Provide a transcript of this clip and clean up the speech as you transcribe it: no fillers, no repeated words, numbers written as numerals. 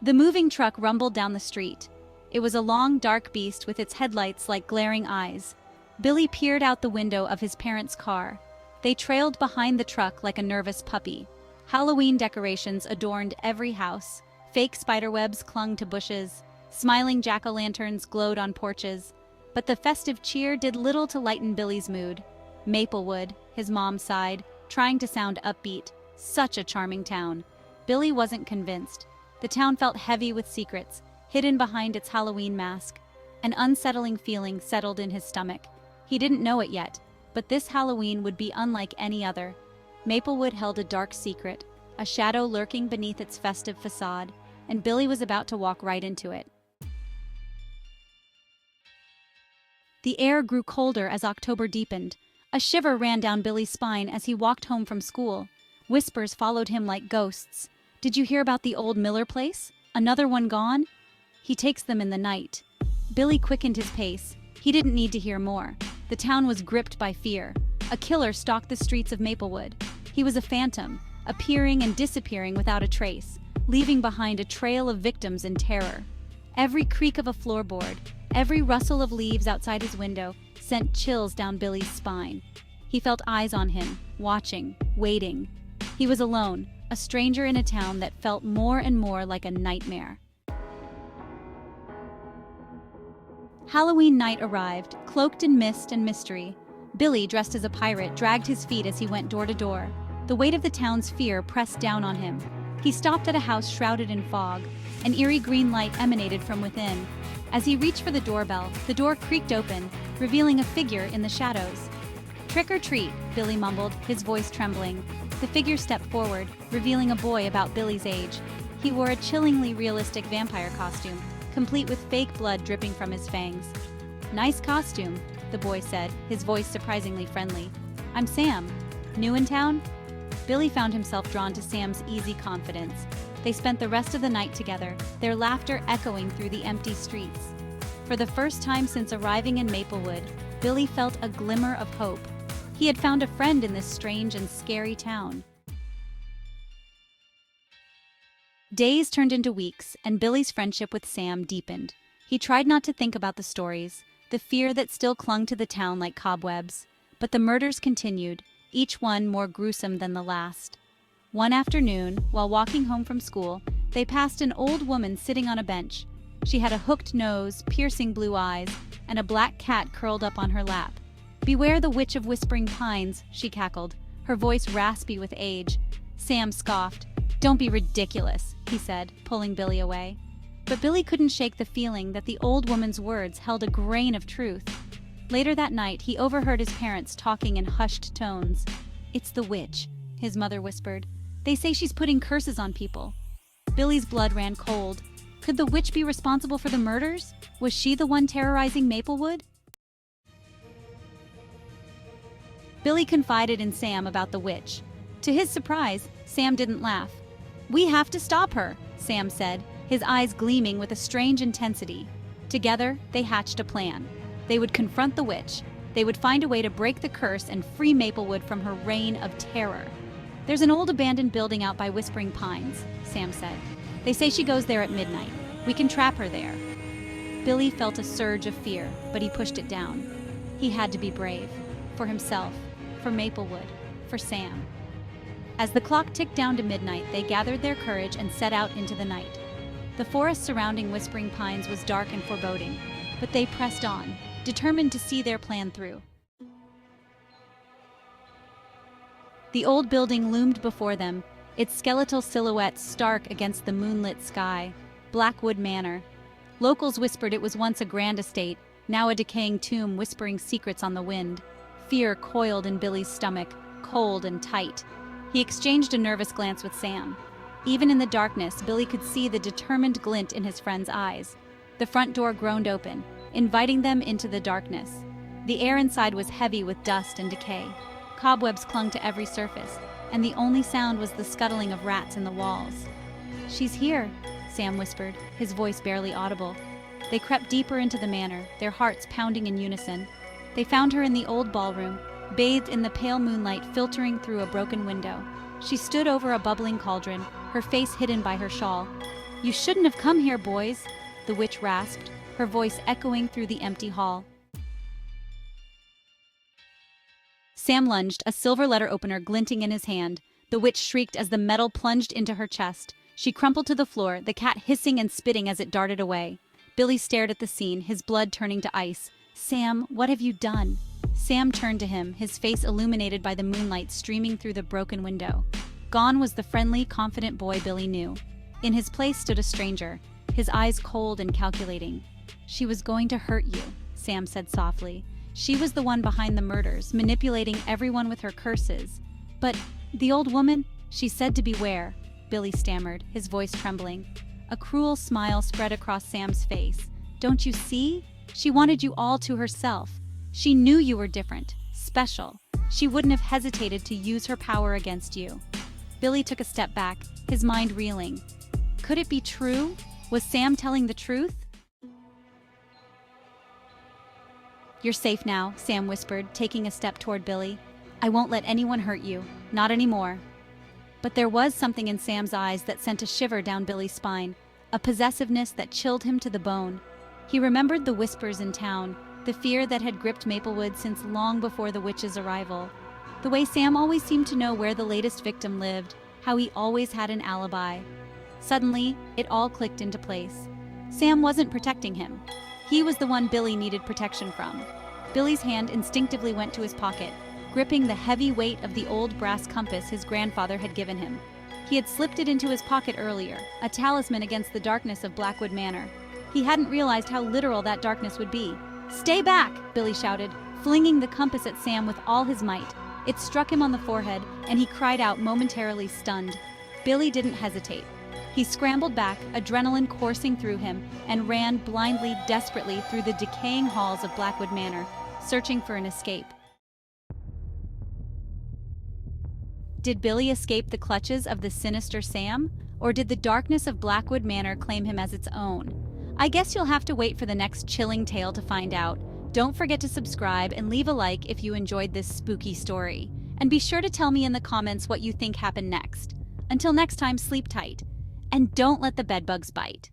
The moving truck rumbled down the street. It was a long, dark beast with its headlights like glaring eyes. Billy peered out the window of his parents' car. They trailed behind the truck like a nervous puppy. Halloween decorations adorned every house. Fake spiderwebs clung to bushes. Smiling jack-o'-lanterns glowed on porches. But the festive cheer did little to lighten Billy's mood. Maplewood, his mom sighed, trying to sound upbeat. Such a charming town. Billy wasn't convinced. The town felt heavy with secrets, hidden behind its Halloween mask. An unsettling feeling settled in his stomach. He didn't know it yet, but this Halloween would be unlike any other. Maplewood held a dark secret, a shadow lurking beneath its festive facade, and Billy was about to walk right into it. The air grew colder as October deepened. A shiver ran down Billy's spine as he walked home from school. Whispers followed him like ghosts. "Did you hear about the old Miller place? Another one gone?" "He takes them in the night." Billy quickened his pace. He didn't need to hear more. The town was gripped by fear. A killer stalked the streets of Maplewood. He was a phantom, appearing and disappearing without a trace, leaving behind a trail of victims in terror. Every creak of a floorboard, every rustle of leaves outside his window sent chills down Billy's spine. He felt eyes on him, watching, waiting. He was alone, a stranger in a town that felt more and more like a nightmare. Halloween night arrived, cloaked in mist and mystery. Billy, dressed as a pirate, dragged his feet as he went door to door. The weight of the town's fear pressed down on him. He stopped at a house shrouded in fog. An eerie green light emanated from within. As he reached for the doorbell, the door creaked open, revealing a figure in the shadows. "Trick or treat," Billy mumbled, his voice trembling. The figure stepped forward, revealing a boy about Billy's age. He wore a chillingly realistic vampire costume, complete with fake blood dripping from his fangs. "Nice costume," the boy said, his voice surprisingly friendly. "I'm Sam. New in town?" Billy found himself drawn to Sam's easy confidence. They spent the rest of the night together, their laughter echoing through the empty streets. For the first time since arriving in Maplewood, Billy felt a glimmer of hope. He had found a friend in this strange and scary town. Days turned into weeks, and Billy's friendship with Sam deepened. He tried not to think about the stories, the fear that still clung to the town like cobwebs. But the murders continued, each one more gruesome than the last. One afternoon, while walking home from school, they passed an old woman sitting on a bench. She had a hooked nose, piercing blue eyes, and a black cat curled up on her lap. "Beware the Witch of Whispering Pines," she cackled, her voice raspy with age. Sam scoffed. "Don't be ridiculous," he said, pulling Billy away. But Billy couldn't shake the feeling that the old woman's words held a grain of truth. Later that night, he overheard his parents talking in hushed tones. "It's the witch," his mother whispered. "They say she's putting curses on people." Billy's blood ran cold. Could the witch be responsible for the murders? Was she the one terrorizing Maplewood? Billy confided in Sam about the witch. To his surprise, Sam didn't laugh. "We have to stop her," Sam said, his eyes gleaming with a strange intensity. Together, they hatched a plan. They would confront the witch. They would find a way to break the curse and free Maplewood from her reign of terror. "There's an old abandoned building out by Whispering Pines," Sam said. "They say she goes there at midnight. We can trap her there." Billy felt a surge of fear, but he pushed it down. He had to be brave. For himself, for Maplewood, for Sam. As the clock ticked down to midnight, they gathered their courage and set out into the night. The forest surrounding Whispering Pines was dark and foreboding, but they pressed on, determined to see their plan through. The old building loomed before them, its skeletal silhouette stark against the moonlit sky. Blackwood Manor. Locals whispered it was once a grand estate, now a decaying tomb whispering secrets on the wind. Fear coiled in Billy's stomach, cold and tight. He exchanged a nervous glance with Sam. Even in the darkness, Billy could see the determined glint in his friend's eyes. The front door groaned open, inviting them into the darkness. The air inside was heavy with dust and decay. Cobwebs clung to every surface, and the only sound was the scuttling of rats in the walls. "She's here," Sam whispered, his voice barely audible. They crept deeper into the manor, their hearts pounding in unison. They found her in the old ballroom, bathed in the pale moonlight filtering through a broken window. She stood over a bubbling cauldron, her face hidden by her shawl. You shouldn't have come here, boys, the witch rasped, her voice echoing through the empty hall. Sam lunged, a silver letter opener glinting in his hand. The witch shrieked as the metal plunged into her chest. She crumpled to the floor, the cat hissing and spitting as it darted away. Billy stared at the scene, his blood turning to ice. "Sam, what have you done?" Sam turned to him, his face illuminated by the moonlight streaming through the broken window. Gone was the friendly, confident boy Billy knew. In his place stood a stranger, his eyes cold and calculating. "She was going to hurt you," Sam said softly. "She was the one behind the murders, manipulating everyone with her curses. But the old woman, she said to beware," Billy stammered, his voice trembling. A cruel smile spread across Sam's face. "Don't you see? She wanted you all to herself. She knew you were different, special. She wouldn't have hesitated to use her power against you." Billy took a step back, his mind reeling. Could it be true? Was Sam telling the truth? "You're safe now," Sam whispered, taking a step toward Billy. "I won't let anyone hurt you. Not anymore." But there was something in Sam's eyes that sent a shiver down Billy's spine, a possessiveness that chilled him to the bone. He remembered the whispers in town, the fear that had gripped Maplewood since long before the witch's arrival. The way Sam always seemed to know where the latest victim lived, how he always had an alibi. Suddenly, it all clicked into place. Sam wasn't protecting him. He was the one Billy needed protection from. Billy's hand instinctively went to his pocket, gripping the heavy weight of the old brass compass his grandfather had given him. He had slipped it into his pocket earlier, a talisman against the darkness of Blackwood Manor. He hadn't realized how literal that darkness would be. "Stay back!" Billy shouted, flinging the compass at Sam with all his might. It struck him on the forehead, and he cried out, momentarily stunned. Billy didn't hesitate. He scrambled back, adrenaline coursing through him, and ran blindly, desperately through the decaying halls of Blackwood Manor, searching for an escape. Did Billy escape the clutches of the sinister Sam, or did the darkness of Blackwood Manor claim him as its own? I guess you'll have to wait for the next chilling tale to find out. Don't forget to subscribe and leave a like if you enjoyed this spooky story. And be sure to tell me in the comments what you think happened next. Until next time, sleep tight. And don't let the bedbugs bite.